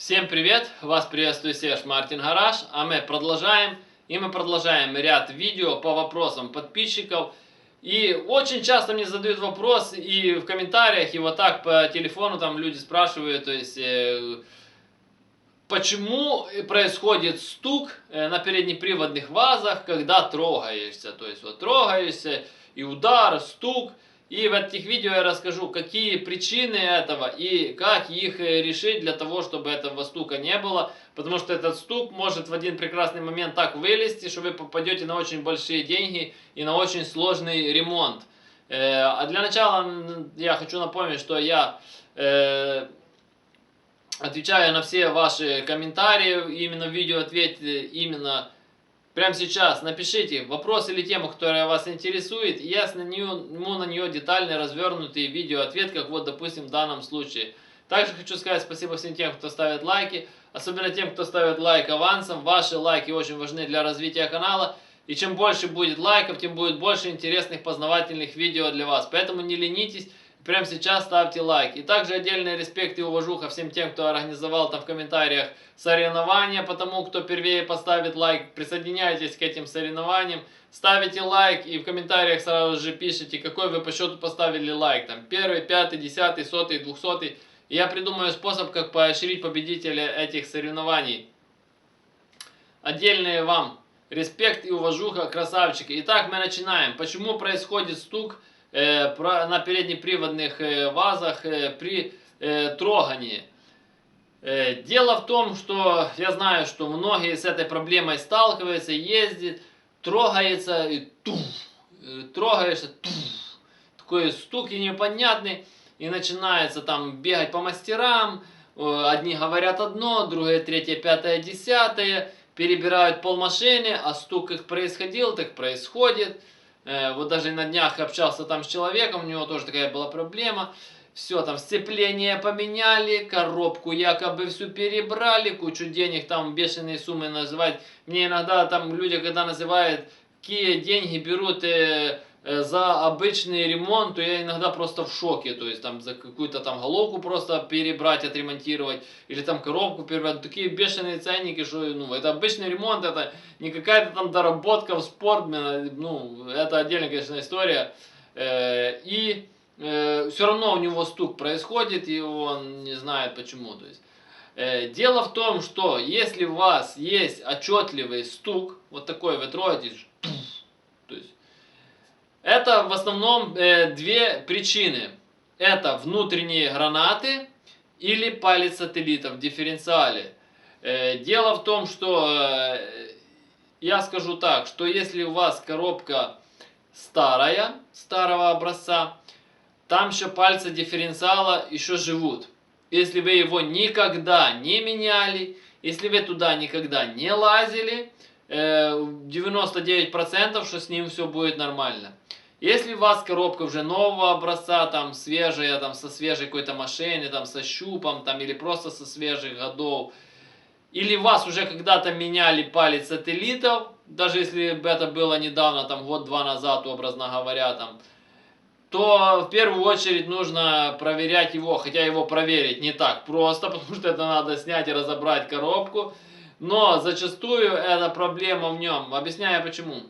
Всем привет! Вас приветствует Серж Мартин Гараж, а мы продолжаем. Мы продолжаем ряд видео по вопросам подписчиков. И очень часто мне задают вопрос и в комментариях, и вот так по телефону там люди спрашивают, то есть почему происходит стук на переднеприводных вазах, когда трогаешься. То есть вот трогаешься и удар, стук. И в этих видео я расскажу, какие причины этого и как их решить для того, чтобы этого стука не было. Потому что этот стук может в один прекрасный момент так вылезти, что вы попадете на очень большие деньги и на очень сложный ремонт. А для начала я хочу напомнить, что я отвечаю на все ваши комментарии, именно в видео ответьте именно прямо сейчас. Напишите вопрос или тему, которая вас интересует, и я сниму на нее детальный, развернутый видео-ответ, как вот, допустим, в данном случае. Также хочу сказать спасибо всем тем, кто ставит лайки, особенно тем, кто ставит лайк авансом. Ваши лайки очень важны для развития канала, и чем больше будет лайков, тем будет больше интересных познавательных видео для вас. Поэтому не ленитесь, прямо сейчас ставьте лайк. И также отдельный респект и уважуха всем тем, кто организовал там в комментариях соревнования, потому кто первее поставит лайк. Присоединяйтесь к этим соревнованиям, ставите лайк и в комментариях сразу же пишите, какой вы по счету поставили лайк. Там 1, 5, 10, 100, 200. И я придумаю способ, как поощрить победителя этих соревнований. Отдельный вам респект и уважуха, красавчики. Итак, мы начинаем. Почему происходит стук на переднеприводных вазах при трогании? Дело в том, что я знаю, что многие с этой проблемой сталкиваются, ездят, трогается и туф, трогаешься, туф, такой стук и непонятный, и начинается там бегать по мастерам, одни говорят одно, другие третье, пятое, десятое, перебирают полмашины, а стук их происходил, так происходит. Вот даже на днях общался там с человеком, у него тоже такая была проблема. Все, там сцепление поменяли, коробку якобы всю перебрали, кучу денег, там бешеные суммы называть. Мне иногда там люди, когда называют, какие деньги берут за обычный ремонт, то я иногда просто в шоке. То есть там за какую-то там головку просто перебрать, отремонтировать, или там коробку перебрать. Такие бешеные ценники, что ну, это обычный ремонт, это не какая-то там доработка в спорт, ну, это отдельная, конечно, история. Все равно у него стук происходит, и он не знает почему. То есть, дело в том, что если у вас есть отчетливый стук, вот такой вы трогаетесь, то есть, это в основном две причины. Это внутренние гранаты или палец сателлита в дифференциале. Дело в том, что я скажу так, что если у вас коробка старая, старого образца, там еще пальцы дифференциала еще живут. Если вы его никогда не меняли, если вы туда никогда не лазили, 99% что с ним все будет нормально. Если у вас коробка уже нового образца, там свежая, там со свежей какой-то машины, там со щупом, там или просто со свежих годов, или вас уже когда-то меняли палец сателлитов, даже если бы это было недавно, там год-два назад, образно говоря, там, то в первую очередь нужно проверять его, хотя его проверить не так просто, потому что это надо снять и разобрать коробку, но зачастую это проблема в нем. Объясняю почему.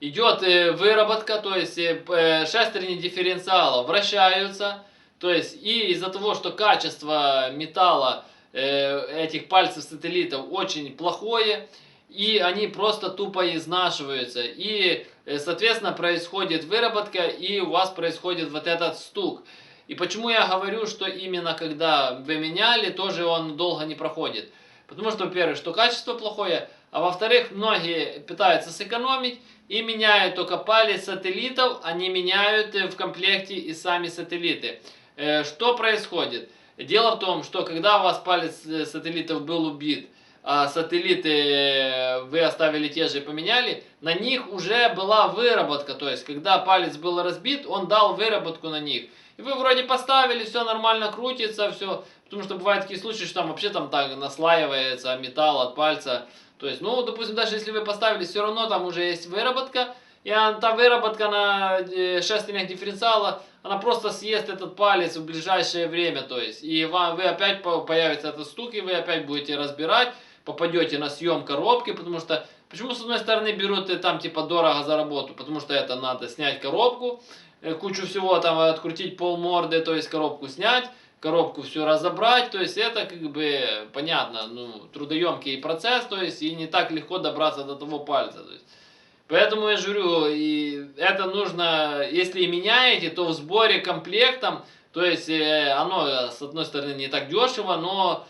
Идет выработка, то есть шестерни дифференциала вращаются, то есть и из-за того, что качество металла этих пальцев сателлитов очень плохое, и они просто тупо изнашиваются. И, соответственно, происходит выработка, и у вас происходит вот этот стук. И почему я говорю, что именно когда вы меняли, тоже он долго не проходит. Потому что, во-первых, что качество плохое, а во-вторых, многие пытаются сэкономить и меняют только палец сателлитов, а не меняют в комплекте и сами сателлиты. Что происходит? Дело в том, что когда у вас палец сателлитов был убит, а сателлиты вы оставили те же и поменяли, на них уже была выработка. То есть, когда палец был разбит, он дал выработку на них. И вы вроде поставили, все нормально крутится, все. Потому что бывают такие случаи, что там вообще там так наслаивается металл от пальца. То есть, ну, допустим, даже если вы поставили, все равно там уже есть выработка. та выработка на шестернях дифференциала, она просто съест этот палец в ближайшее время, то есть, и вы опять появится этот стук, и вы опять будете разбирать, попадете на съем коробки, потому что, почему с одной стороны берут и там типа дорого за работу, потому что это надо снять коробку, кучу всего там открутить полморды, то есть коробку снять, коробку все разобрать, то есть это как бы понятно, ну, трудоемкий процесс, то есть и не так легко добраться до того пальца, то есть. Поэтому я же говорю, и это нужно, если и меняете, то в сборе комплектом, то есть оно с одной стороны не так дешево, но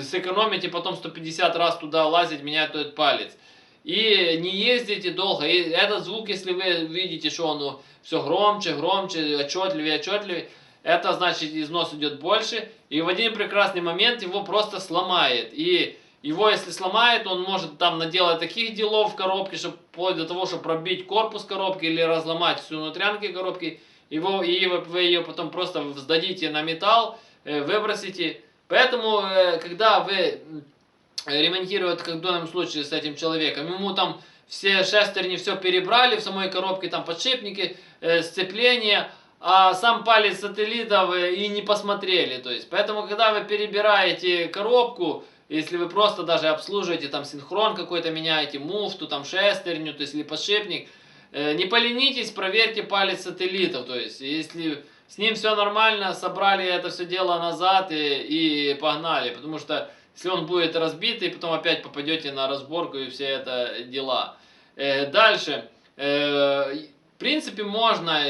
сэкономите потом 150 раз туда лазить, менять этот палец. И не ездите долго. И этот звук, если вы видите, что он все громче, громче, отчетливее, отчетливее, это значит износ идет больше. И в один прекрасный момент его просто сломает. И его, если сломает, он может там наделать таких делов в коробке, чтобы вплоть до того, чтобы пробить корпус коробки или разломать всю внутрянки коробки. И вы ее потом просто сдадите на металл, выбросите. Поэтому, когда вы ремонтируете, как в данном случае с этим человеком, ему там все шестерни все перебрали, в самой коробке там подшипники, сцепления, а сам палец сателлитов и не посмотрели. То есть, поэтому, когда вы перебираете коробку, если вы просто даже обслуживаете, там синхрон какой-то меняете, муфту, там шестерню, то есть или подшипник, не поленитесь, проверьте палец сателлитов. То есть, если с ним все нормально, собрали это все дело назад и погнали. Потому что если он будет разбитый, потом опять попадете на разборку и все это дела. Дальше. В принципе, можно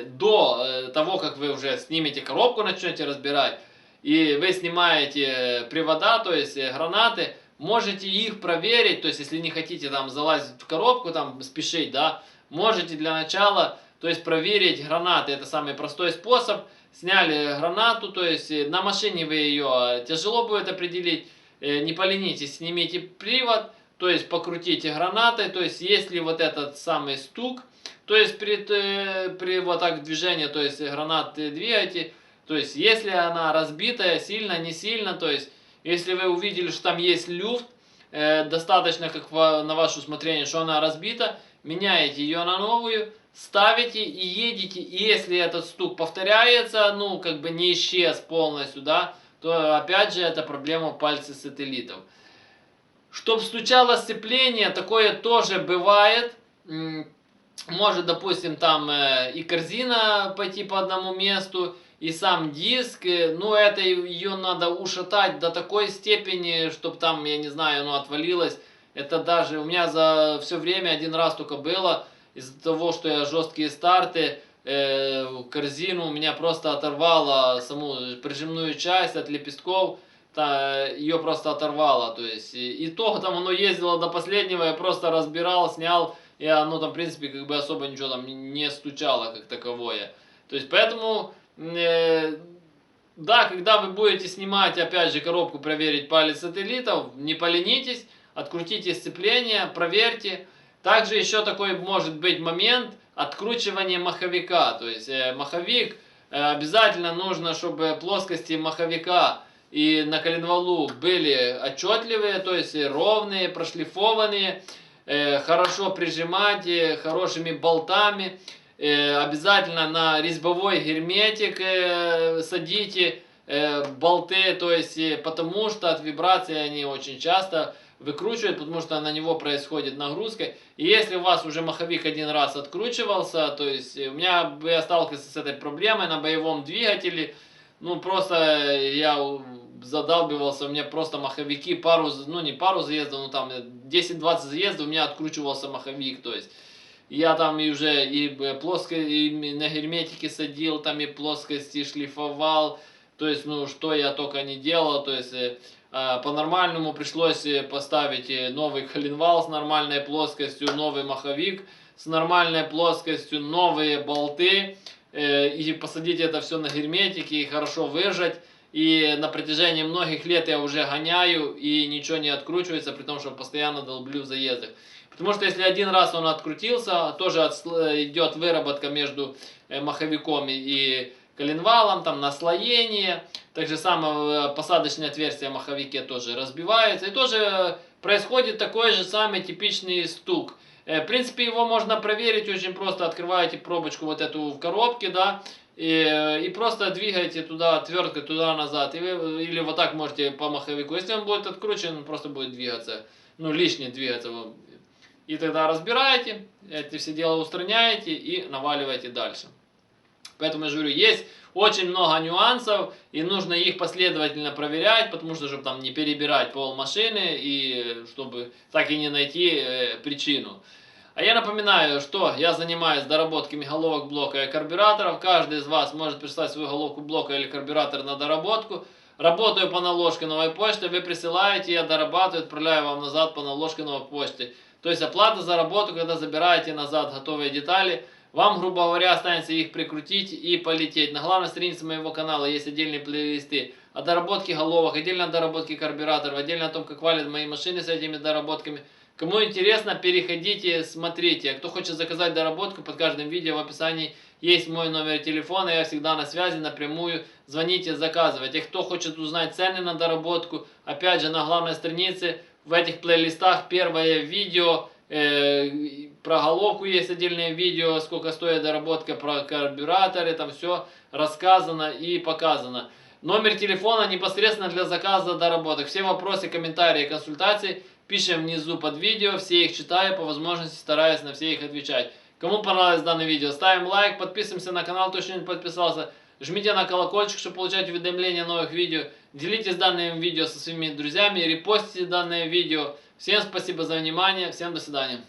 до того, как вы уже снимете коробку, начнете разбирать, и вы снимаете привода, то есть гранаты, можете их проверить, то есть если не хотите там залазить в коробку, там спешить, да, можете для начала, то есть проверить гранаты, это самый простой способ. Сняли гранату, то есть на машине вы ее тяжело будет определить, не поленитесь, снимите привод, то есть покрутите гранатой, то есть если вот этот самый стук, то есть при вот так движении, то есть гранат двигаете, то есть если она разбитая, сильно, не сильно, то есть если вы увидели, что там есть люфт, достаточно как на ваше усмотрение, что она разбита, меняете ее на новую, ставите и едете, и если этот стук повторяется, ну, как бы не исчез полностью, да, то опять же это проблема пальца сателлитов. Чтоб стучало сцепление, такое тоже бывает. Может, допустим, там и корзина пойти по одному месту, и сам диск, ну, это ее надо ушатать до такой степени, чтобы там, я не знаю, оно отвалилось. Это даже у меня за все время один раз только было, из-за того, что я жесткие старты, корзину у меня просто оторвало саму прижимную часть от лепестков, ее просто оторвало, то есть, и то там оно ездило до последнего, я просто разбирал, снял, и оно там, в принципе, как бы особо ничего там не стучало как таковое. То есть, поэтому, да, когда вы будете снимать, опять же, коробку, проверить палец сателлитов, не поленитесь, открутите сцепление, проверьте. Также еще такой может быть момент откручивания маховика. То есть маховик обязательно нужно, чтобы плоскости маховика и на коленвалу были отчетливые, то есть ровные, прошлифованные, хорошо прижимать хорошими болтами. Обязательно на резьбовой герметик садите болты, то есть потому что от вибрации они очень часто выкручивают, потому что на него происходит нагрузка. И если у вас уже маховик один раз откручивался, то есть у меня я сталкивался с этой проблемой на боевом двигателе, ну просто я задалбивался, у меня просто маховики пару, ну не пару заездов, ну там 10-20 заездов у меня откручивался маховик, то есть я там и уже и плоско и на герметике садил, там и плоскости шлифовал, то есть ну что я только не делал, то есть по-нормальному пришлось поставить новый коленвал с нормальной плоскостью, новый маховик с нормальной плоскостью, новые болты, и посадить это все на герметике и хорошо выжать. И на протяжении многих лет я уже гоняю, и ничего не откручивается, при том, что постоянно долблю в заездах. Потому что если один раз он открутился, тоже идет выработка между маховиком и коленвалом, там наслоение. Так же самое посадочное отверстие в маховике тоже разбивается. И тоже происходит такой же самый типичный стук. В принципе, его можно проверить очень просто. Открываете пробочку вот эту в коробке, да, и просто двигаете туда, отверткой туда-назад. Или вот так можете по маховику. Если он будет откручен, он просто будет двигаться. Ну, лишний двигаться. И тогда разбираете, эти все дела устраняете и наваливаете дальше. Поэтому я же говорю, есть очень много нюансов, и нужно их последовательно проверять, потому что, чтобы там не перебирать пол машины, и чтобы так и не найти причину. А я напоминаю, что я занимаюсь доработками головок блока и карбюраторов. Каждый из вас может прислать свою головку блока или карбюратор на доработку. Работаю по наложке новой почты, вы присылаете, я дорабатываю, отправляю вам назад по наложке новой почты. То есть оплата за работу, когда забираете назад готовые детали. Вам, грубо говоря, останется их прикрутить и полететь. На главной странице моего канала есть отдельные плейлисты о доработке головок, отдельно о доработке карбюраторов, отдельно о том, как валят мои машины с этими доработками. Кому интересно, переходите, смотрите. Кто хочет заказать доработку, под каждым видео в описании есть мой номер телефона. Я всегда на связи, напрямую. Звоните, заказывайте. Кто хочет узнать цены на доработку, опять же, на главной странице в этих плейлистах первое видео. Про головку есть отдельное видео, сколько стоит доработка, про карбюраторы, там все рассказано и показано. Номер телефона непосредственно для заказа доработок. Все вопросы, комментарии, консультации пишем внизу под видео, все их читаю, по возможности стараюсь на все их отвечать. Кому понравилось данное видео, ставим лайк, подписываемся на канал, кто еще не подписался. Жмите на колокольчик, чтобы получать уведомления о новых видео. Делитесь данным видео со своими друзьями, репостите данное видео. Всем спасибо за внимание, всем до свидания.